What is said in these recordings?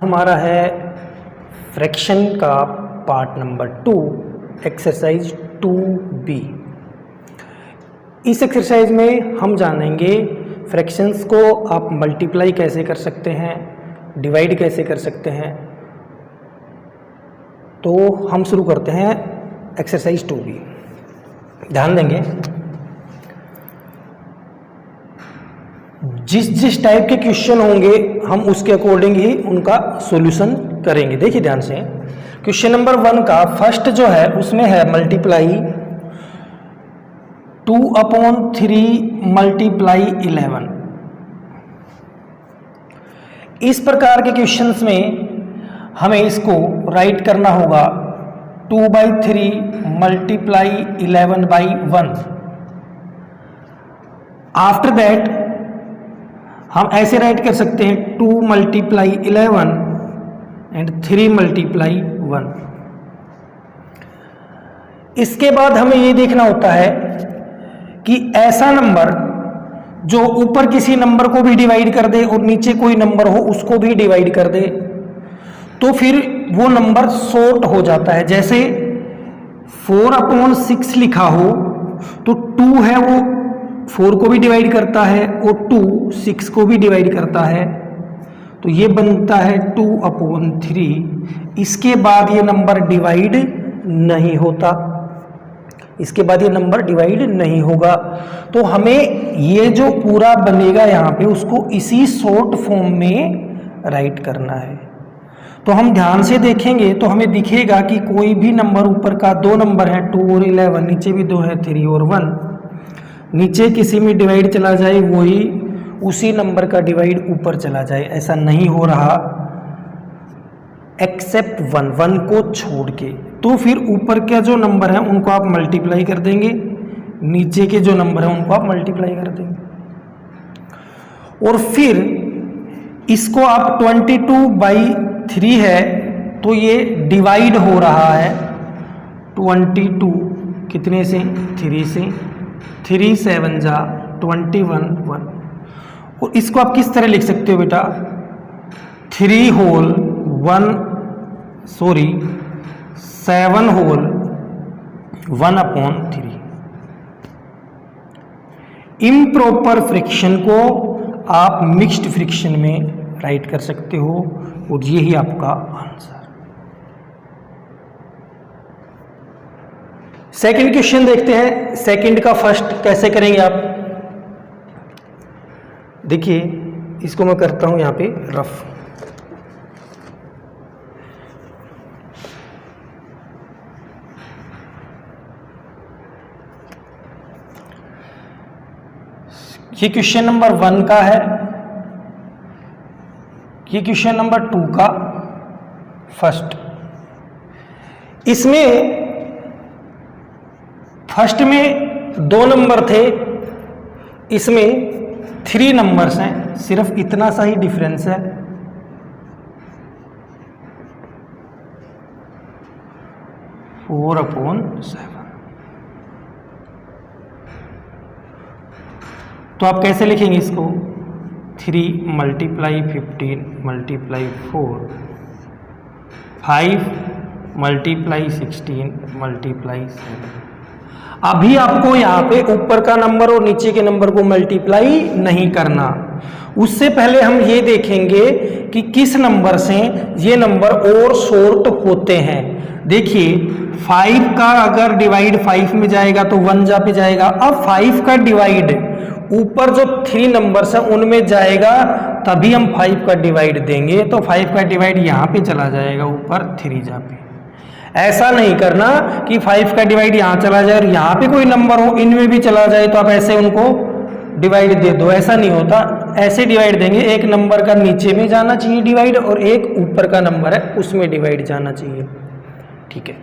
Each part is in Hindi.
हमारा है फ्रैक्शन का पार्ट नंबर 2 एक्सरसाइज 2B। इस एक्सरसाइज में हम जानेंगे फ्रैक्शंस को आप मल्टीप्लाई कैसे कर सकते हैं, डिवाइड कैसे कर सकते हैं। तो हम शुरू करते हैं एक्सरसाइज 2B। ध्यान देंगे, जिस टाइप के क्वेश्चन होंगे हम उसके अकॉर्डिंग ही उनका सॉल्यूशन करेंगे। देखिए ध्यान से, क्वेश्चन नंबर 1 का फर्स्ट जो है उसमें है मल्टीप्लाई 2/3 मल्टीप्लाई 11। इस प्रकार के क्वेश्चंस में हमें इसको राइट करना होगा 2/3 मल्टीप्लाई 11/1। आफ्टर दैट हम ऐसे राइट कर सकते हैं 2 मल्टीप्लाई 11 एंड 3 मल्टीप्लाई 1। इसके बाद हमें ये देखना होता है कि ऐसा नंबर जो ऊपर किसी नंबर को भी डिवाइड कर दे और नीचे कोई नंबर हो उसको भी डिवाइड कर दे तो फिर वो नंबर शॉर्ट हो जाता है। जैसे 4/6 लिखा हो तो 2 है वो 4 को भी डिवाइड करता है और 2 6 को भी डिवाइड करता है, तो ये बनता है 2/3। इसके बाद ये नंबर डिवाइड नहीं होता, इसके बाद ये नंबर डिवाइड नहीं होगा। तो हमें ये जो पूरा बनेगा यहाँ पे उसको इसी शॉर्ट फॉर्म में राइट करना है। तो हम ध्यान से देखेंगे तो हमें दिखेगा कि कोई भी नंबर ऊपर का 2 नंबर है 2 और 11, नीचे भी 2 है 3 और 1, नीचे किसी में डिवाइड चला जाए वही उसी नंबर का डिवाइड ऊपर चला जाए। ऐसा नहीं हो रहा एक्सेप्ट 1 को छोड़ के। तो फिर ऊपर के जो नंबर है उनको आप मल्टीप्लाई कर देंगे, नीचे के जो नंबर है उनको आप मल्टीप्लाई कर देंगे और फिर इसको आप 22/3 है तो ये डिवाइड हो रहा है 22 कितने से 3 से, 3 7 जा 21 1। और इसको आप किस तरह लिख सकते हो बेटा, 7 होल 1/3। इम्प्रॉपर फ्रिक्शन को आप मिक्स्ड फ्रिक्शन में राइट कर सकते हो और यही आपका आंसर। सेकंड क्वेश्चन देखते हैं, सेकंड का फर्स्ट कैसे करेंगे आप। देखिए इसको मैं करता हूं यहां पे रफ। ये क्वेश्चन नंबर 1 का है, ये क्वेश्चन नंबर 2 का फर्स्ट। इसमें फर्स्ट में 2 नंबर थे, इसमें 3 नंबर्स हैं, सिर्फ इतना सा ही डिफरेंस है। Four upon 7। तो आप कैसे लिखेंगे इसको, 3 मल्टीप्लाई 15 मल्टीप्लाई 4, 5 मल्टीप्लाई 16 मल्टीप्लाई 7। अभी आपको यहाँ पे ऊपर का नंबर और नीचे के नंबर को मल्टीप्लाई नहीं करना, उससे पहले हम ये देखेंगे कि किस नंबर से ये नंबर और शॉर्ट होते हैं। देखिए 5 का अगर डिवाइड 5 में जाएगा तो 1 जा पे जाएगा। अब 5 का डिवाइड ऊपर जो 3 नंबर्स हैं उनमें जाएगा तभी हम 5 का डिवाइड देंगे, तो 5 का डिवाइड यहाँ पे चला जाएगा ऊपर 3 जा पे। ऐसा नहीं करना कि 5 का डिवाइड यहाँ चला जाए और यहाँ पे कोई नंबर हो इनमें भी चला जाए तो आप ऐसे उनको डिवाइड दे दो, ऐसा नहीं होता। ऐसे डिवाइड देंगे, एक नंबर का नीचे में जाना चाहिए डिवाइड और एक ऊपर का नंबर है उसमें डिवाइड जाना चाहिए, ठीक है।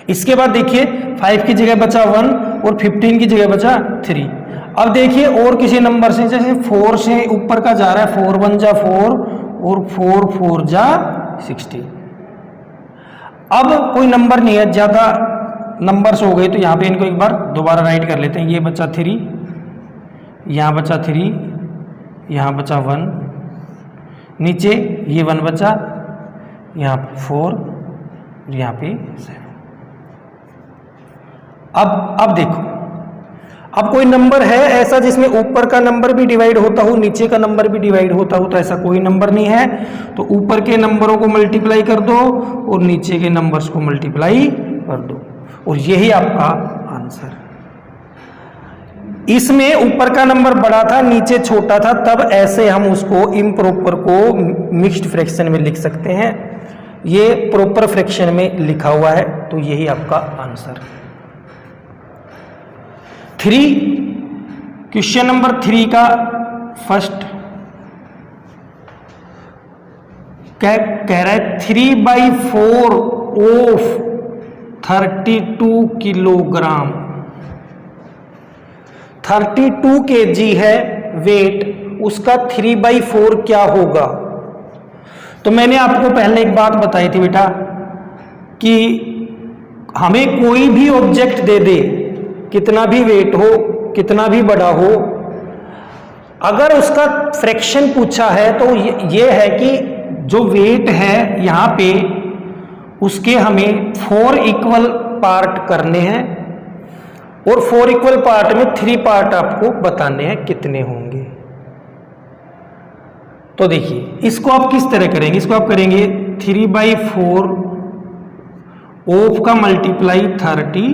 इसके बाद देखिए 5 की जगह बचा 1 और 15 की जगह बचा 3। अब देखिए और किसी नंबर से, जैसे 4 से ऊपर का जा रहा है, 4 1 जा 4 और 4 4 जा 16। अब कोई नंबर नहीं है, ज़्यादा नंबर्स हो गए तो यहाँ पे इनको एक बार दोबारा राइट कर लेते हैं। ये बचा 3, यहाँ बचा 3, यहाँ बचा 1, नीचे ये 1 बचा, यहाँ पे 4, यहाँ पे 7। अब देखो, अब कोई नंबर है ऐसा जिसमें ऊपर का नंबर भी डिवाइड होता हो, नीचे का नंबर भी डिवाइड होता हो? तो ऐसा कोई नंबर नहीं है। तो ऊपर के नंबरों को मल्टीप्लाई कर दो और नीचे के नंबर्स को मल्टीप्लाई कर दो, और यही आपका आंसर। इसमें ऊपर का नंबर बड़ा था, नीचे छोटा था, तब ऐसे हम उसको इम्प्रॉपर को मिक्स्ड फ्रैक्शन में लिख सकते हैं। ये प्रॉपर फ्रैक्शन में लिखा हुआ है, तो यही आपका आंसर। 3, क्वेश्चन नंबर 3 का फर्स्ट कह रहा है 3/4 ऑफ 32 किलोग्राम। 32 kg है वेट, उसका 3/4 क्या होगा? तो मैंने आपको पहले एक बात बताई थी बेटा कि हमें कोई भी ऑब्जेक्ट दे दे, कितना भी वेट हो, कितना भी बड़ा हो, अगर उसका फ्रैक्शन पूछा है तो ये है कि जो वेट है यहाँ पे उसके हमें 4 इक्वल पार्ट करने हैं, और 4 इक्वल पार्ट में 3 पार्ट आपको बताने हैं कितने होंगे। तो देखिए इसको आप किस तरह करेंगे, इसको आप करेंगे 3/4 ऑफ का मल्टीप्लाई 32।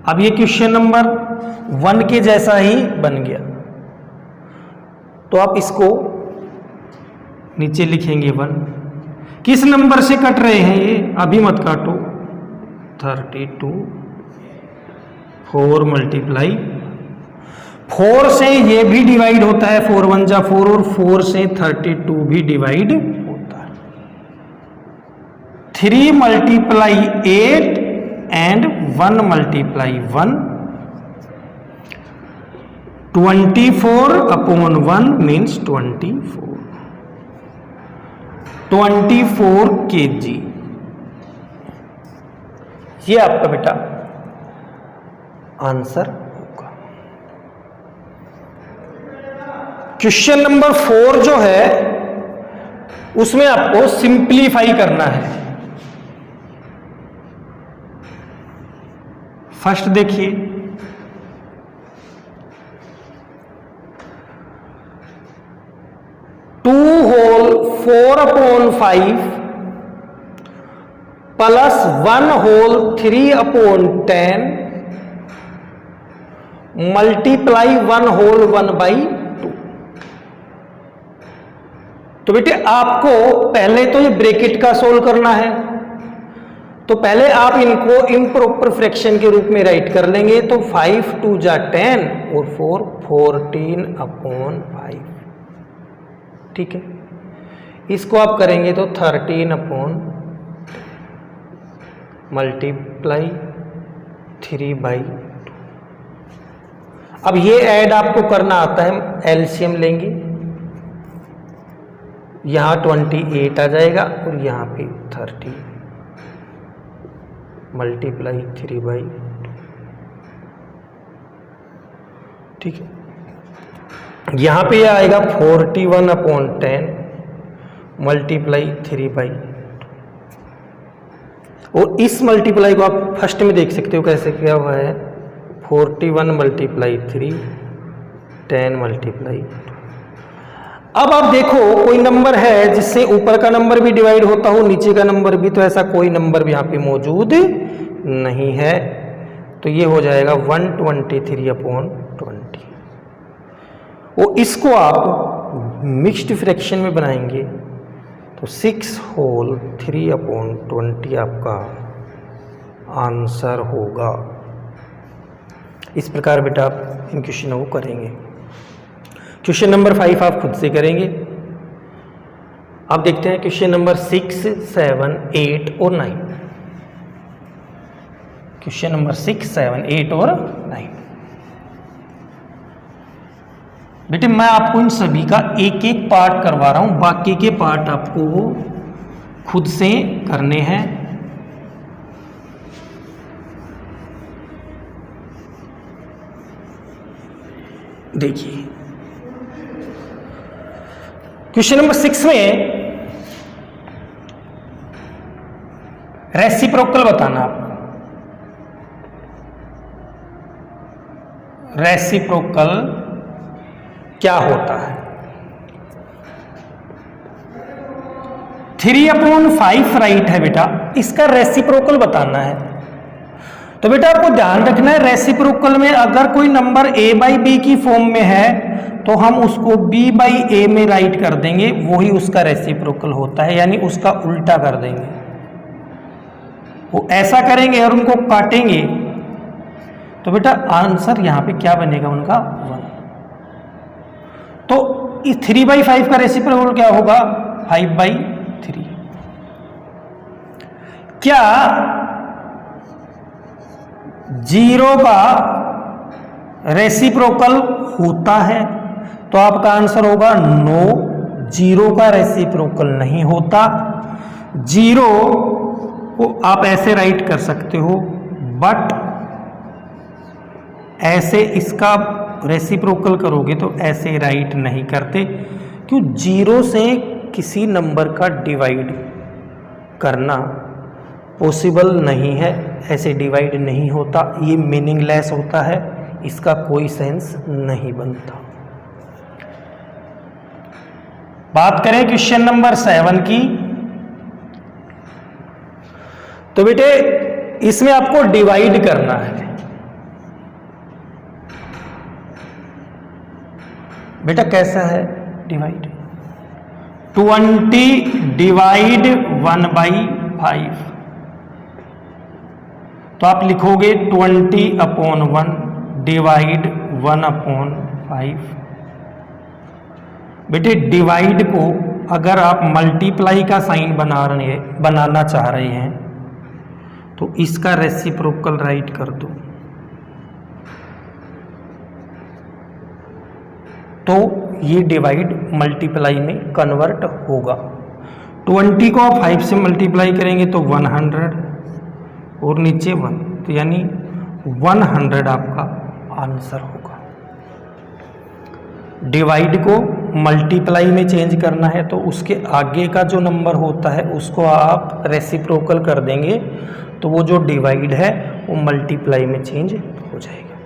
अब ये क्वेश्चन नंबर 1 के जैसा ही बन गया, तो आप इसको नीचे लिखेंगे 1। किस नंबर से कट रहे हैं ये, अभी मत काटो। 32 4 मल्टीप्लाई 4 से ये भी डिवाइड होता है, 4 1 जा 4, और 4 से 32 भी डिवाइड होता है। 3 multiply 8 and 1 multiply 1, 24/1 means 24 kg। ये आपका बेटा आंसर होगा। क्वेश्चन नंबर 4 जो है उसमें आपको सिंप्लीफाई करना है। फर्स्ट देखिए, 2 whole 4/5 plus 1 whole 3/10 multiply 1 whole 1/2। तो बेटे आपको पहले तो ये ब्रैकेट का सोल्व करना है, तो पहले आप इनको इम्प्रॉपर फ्रैक्शन के रूप में राइट कर लेंगे। तो 5 2 जा 10 और 4 14/5। ठीक है, इसको आप करेंगे तो 13 मल्टीप्लाई 3/2। अब ये ऐड आपको करना आता है, एलसीएम लेंगे, यहां 28 आ जाएगा और यहां पे 30 मल्टीप्लाई 3/2। ठीक है, यहां पे आएगा 41/10 मल्टीप्लाई 3/2। और इस मल्टीप्लाई को आप फर्स्ट में देख सकते हो कैसे किया हुआ है, 41 मल्टीप्लाई 3 10 मल्टीप्लाई 2। अब आप देखो कोई नंबर है जिससे ऊपर का नंबर भी डिवाइड होता हो, नीचे का नंबर भी, तो ऐसा कोई नंबर भी यहाँ पे मौजूद नहीं है। तो ये हो जाएगा 123/20। और इसको आप मिक्स्ड फ्रैक्शन में बनाएंगे तो 6 होल 3/20 आपका आंसर होगा। इस प्रकार बेटा आप इन क्वेश्चनों को करेंगे। क्वेश्चन नंबर 5 आप खुद से करेंगे। अब देखते हैं क्वेश्चन नंबर 6 7 8 और 9। क्वेश्चन नंबर 6 7 8 और 9। बेटे मैं आपको इन सभी का एक एक पार्ट करवा रहा हूं, बाकी के पार्ट आपको खुद से करने हैं। देखिए क्वेश्चन नंबर 6 में रेसिप्रोकल बताना आपको। रेसिप्रोकल क्या होता है? 3/5 राइट है बेटा, इसका रेसिप्रोकल बताना है। तो बेटा आपको ध्यान रखना है, रेसिप्रोकल में अगर कोई नंबर a/b की फॉर्म में है तो हम उसको b/a में राइट कर देंगे, वही उसका रेसिप्रोकल होता है, यानी उसका उल्टा कर देंगे। वो ऐसा करेंगे और उनको काटेंगे तो बेटा आंसर यहां पे क्या बनेगा उनका 1। तो इस 3/5 का रेसिप्रोकल क्या होगा? 5/3। क्या 0 का रेसिप्रोकल होता है? तो आपका आंसर होगा नो, 0 का रेसिप्रोकल नहीं होता। 0 को आप ऐसे राइट कर सकते हो, बट ऐसे इसका रेसिप्रोकल करोगे तो ऐसे राइट नहीं करते, क्यों? 0 से किसी नंबर का डिवाइड करना पॉसिबल नहीं है, ऐसे डिवाइड नहीं होता, ये मीनिंगलेस होता है, इसका कोई सेंस नहीं बनता। बात करें क्वेश्चन नंबर 7 की, तो बेटे इसमें आपको डिवाइड करना है। बेटा कैसा है डिवाइड? 20 डिवाइड 1/5। तो आप लिखोगे 20/1 डिवाइड 1/5। बेटे डिवाइड को अगर आप मल्टीप्लाई का साइन बनाना चाह रहे हैं तो इसका रेसिप्रोकल राइट कर दो, तो ये डिवाइड मल्टीप्लाई में कन्वर्ट होगा। 20 को आप 5 से मल्टीप्लाई करेंगे तो 100 और नीचे 1, तो यानी 100 आपका आंसर होगा। डिवाइड को मल्टीप्लाई में चेंज करना है तो उसके आगे का जो नंबर होता है उसको आप रेसिप्रोकल कर देंगे, तो वो जो डिवाइड है वो मल्टीप्लाई में चेंज हो जाएगा।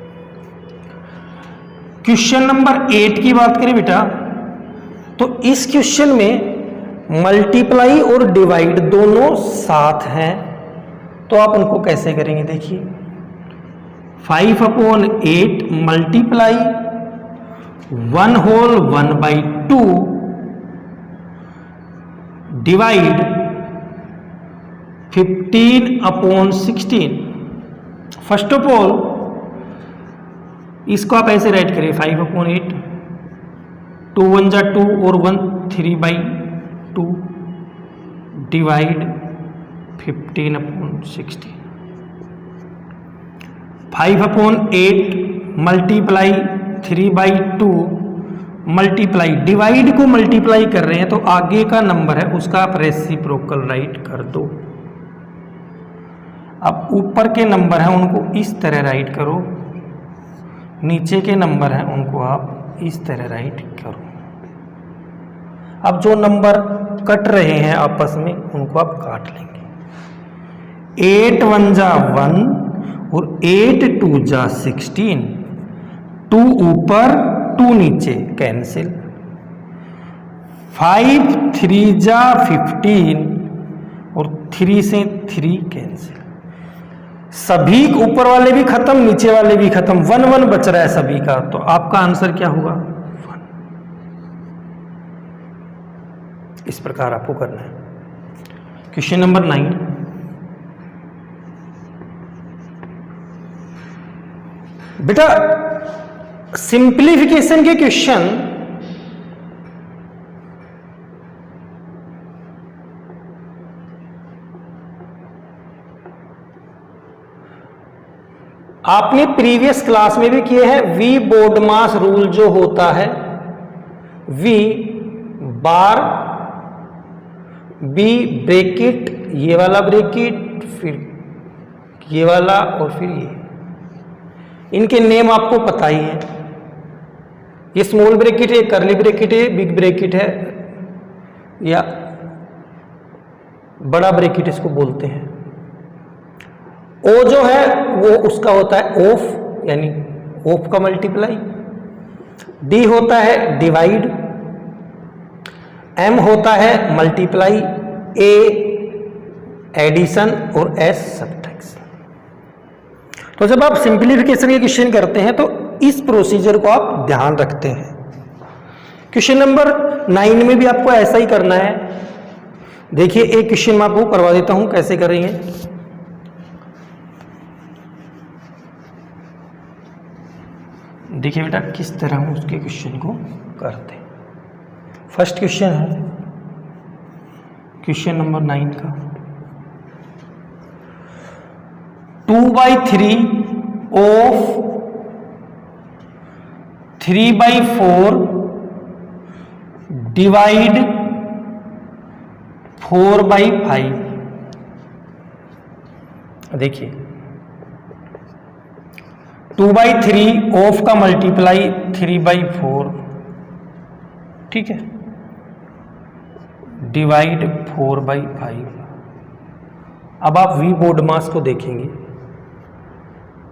क्वेश्चन नंबर 8 की बात करें बेटा, तो इस क्वेश्चन में मल्टीप्लाई और डिवाइड दोनों साथ हैं, तो आप उनको कैसे करेंगे? देखिए 5/8 multiply 1/2 divide 15/16। First of all इसको आप ऐसे राइट करिए 5/8, 2 1 जा 2 और 1 3/2 डिवाइड 15/16। 5/8 मल्टीप्लाई 3/2 मल्टीप्लाई, डिवाइड को मल्टीप्लाई कर रहे हैं तो आगे का नंबर है उसका आप रेसिप्रोकल राइट कर दो। अब ऊपर के नंबर हैं उनको इस तरह राइट करो, नीचे के नंबर हैं उनको आप इस तरह राइट करो। अब जो नंबर कट रहे हैं आपस में उनको आप काट लेंगे। 8 1 जा 1 और 8 2 जा 16, 2 ऊपर 2 नीचे कैंसिल, 5 3 जा 15 और 3 से 3 कैंसिल। सभी ऊपर वाले भी खत्म, नीचे वाले भी खत्म, 1 1 बच रहा है सभी का, तो आपका आंसर क्या होगा 1। इस प्रकार आपको करना है। क्वेश्चन नंबर 9, बेटा सिंप्लीफिकेशन के क्वेश्चन आपने प्रीवियस क्लास में भी किए हैं। वी बोर्डमास रूल जो होता है, वी बार बी ब्रैकेट, ये वाला ब्रैकेट, फिर ये वाला और फिर ये, इनके नेम आपको पता ही है। ये स्मॉल ब्रैकेट है, कर्ली ब्रैकेट है, बिग ब्रैकेट है, या बड़ा ब्रैकेट इसको बोलते हैं। ओ जो है वो उसका होता है ऑफ, यानी ऑफ का मल्टीप्लाई। डी होता है डिवाइड। एम होता है मल्टीप्लाई। ए एडिशन और एस सब्ट्रैक्शन। तो जब आप सिंप्लीफिकेशन के क्वेश्चन करते हैं तो इस प्रोसीजर को आप ध्यान रखते हैं। क्वेश्चन नंबर 9 में भी आपको ऐसा ही करना है। देखिए एक क्वेश्चन मैं आपको करवा देता हूं कैसे करेंगे। देखिए बेटा किस तरह हम उसके क्वेश्चन को करते हैं। फर्स्ट क्वेश्चन है क्वेश्चन नंबर 9 का 2/3 ऑफ 3/4 डिवाइड 4/5। देखिए 2/3 ऑफ का मल्टीप्लाई 3/4, ठीक है, डिवाइड 4/5। अब आप वी बोर्ड मास को देखेंगे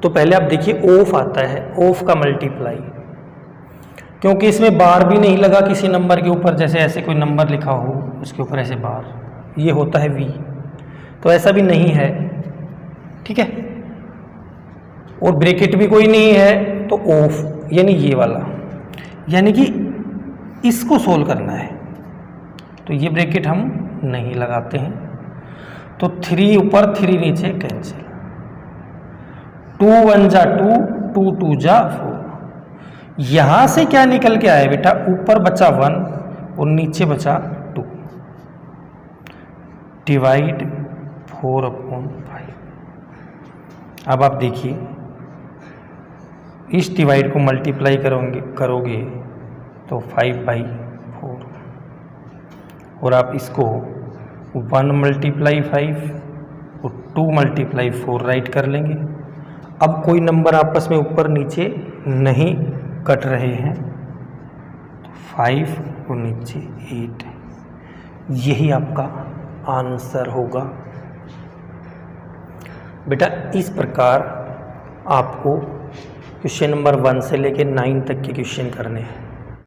तो पहले आप देखिए ऑफ आता है, ऑफ का मल्टीप्लाई, क्योंकि इसमें बार भी नहीं लगा किसी नंबर के ऊपर, जैसे ऐसे कोई नंबर लिखा हो उसके ऊपर ऐसे बार, ये होता है वी, तो ऐसा भी नहीं है, ठीक है। और ब्रैकेट भी कोई नहीं है तो ऑफ, यानी ये वाला, यानी कि इसको सोल्व करना है तो ये ब्रैकेट हम नहीं लगाते हैं। तो 3 ऊपर 3 नीचे कैंसिल, 2 1 जा 2, 2 2 जा 4। यहां से क्या निकल के आया बेटा, ऊपर बचा 1 और नीचे बचा 2, डिवाइड 4/5। अब आप देखिए इस डिवाइड को मल्टीप्लाई करोगे तो 5/4, और आप इसको 1 × 5 और 2 × 4 राइट कर लेंगे। अब कोई नंबर आपस में ऊपर नीचे नहीं कट रहे हैं तो 5 और नीचे 8, यही आपका आंसर होगा। बेटा इस प्रकार आपको क्वेश्चन नंबर 1 से लेकर 9 तक के क्वेश्चन करने हैं।